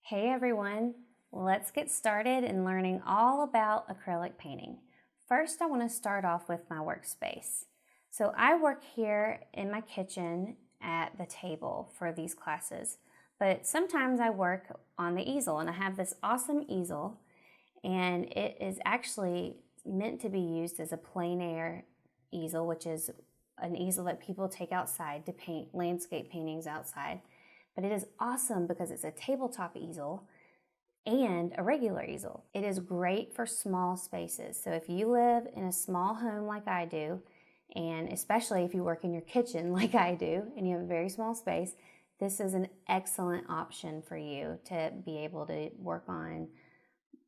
Hey everyone, let's get started in learning all about acrylic painting. First, I want to start off with my workspace. So I work here in my kitchen at the table for these classes, but sometimes I work on the easel, and I have this awesome easel, and it is actually meant to be used as a plein air easel, which is an easel that people take outside to paint landscape paintings outside. But it is awesome because it's a tabletop easel and a regular easel. It is great for small spaces. So if you live in a small home like I do, and especially if you work in your kitchen like I do, and you have a very small space, this is an excellent option for you to be able to work on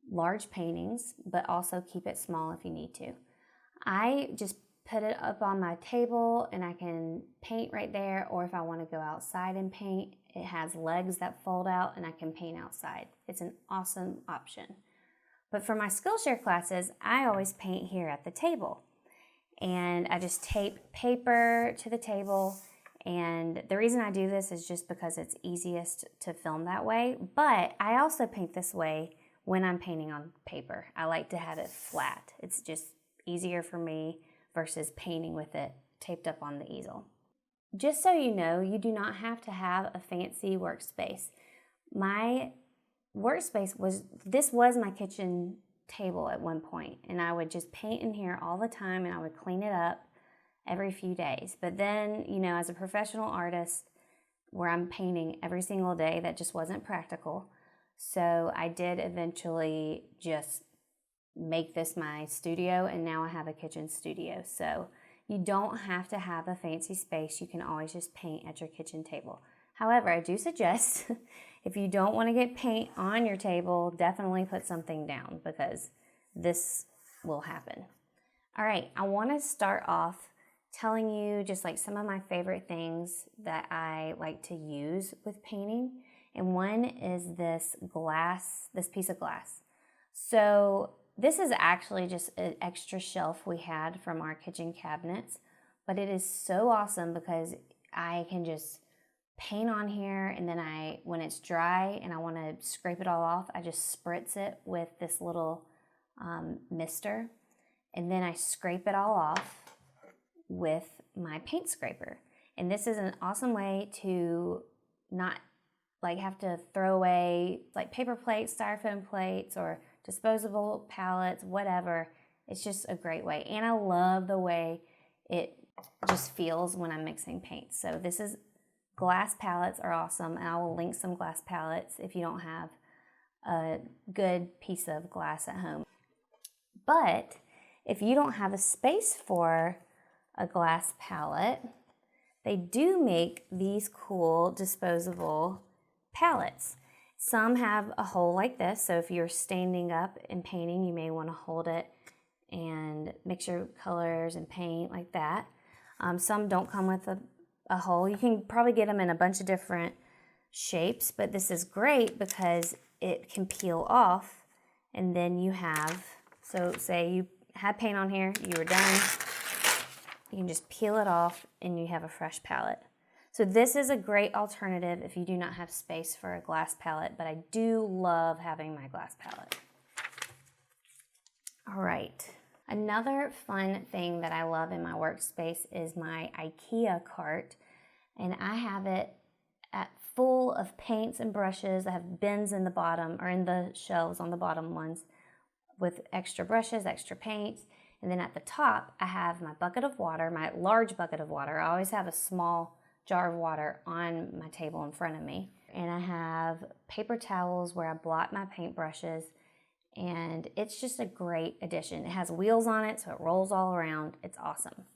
large paintings, but also keep it small if you need to. I just put it up on my table and I can paint right there, or if I want to go outside and paint, it has legs that fold out and I can paint outside. It's an awesome option. But for my Skillshare classes, I always paint here at the table. And I just tape paper to the table. And the reason I do this is just because it's easiest to film that way. But I also paint this way when I'm painting on paper. I like to have it flat. It's just easier for me versus painting with it taped up on the easel. Just so you know, you do not have to have a fancy workspace. My workspace was my kitchen table at one point, and I would just paint in here all the time, and I would clean it up every few days. But then, as a professional artist where I'm painting every single day, that just wasn't practical. So I did eventually just make this my studio, and now I have a kitchen studio. So you don't have to have a fancy space. You can always just paint at your kitchen table. However, I do suggest if you don't want to get paint on your table, definitely put something down because this will happen. All right, I want to start off telling you just like some of my favorite things that I like to use with painting. And one is this piece of glass. So this is actually just an extra shelf we had from our kitchen cabinets, but it is so awesome because I can just paint on here, and then when it's dry and I want to scrape it all off, I just spritz it with this little mister, and then I scrape it all off with my paint scraper. And this is an awesome way to not have to throw away paper plates, styrofoam plates, or disposable palettes, whatever. It's just a great way. And I love the way it just feels when I'm mixing paints. So glass palettes are awesome, and I will link some glass palettes if you don't have a good piece of glass at home. But if you don't have a space for a glass palette, they do make these cool disposable palettes. Some have a hole like this, so if you're standing up and painting, you may want to hold it and mix your colors and paint like that. Some don't come with a hole. You can probably get them in a bunch of different shapes, but this is great because it can peel off, and then so say you had paint on here, you were done, you can just peel it off and you have a fresh palette. So this is a great alternative if you do not have space for a glass palette, but I do love having my glass palette. All right, another fun thing that I love in my workspace is my IKEA cart, and I have it full of paints and brushes. I have bins in the bottom, or in the shelves on the bottom ones, with extra brushes, extra paints, and then at the top I have my bucket of water, my large bucket of water. I always have a small jar of water on my table in front of me. And I have paper towels where I blot my paintbrushes, and it's just a great addition. It has wheels on it, so it rolls all around. It's awesome.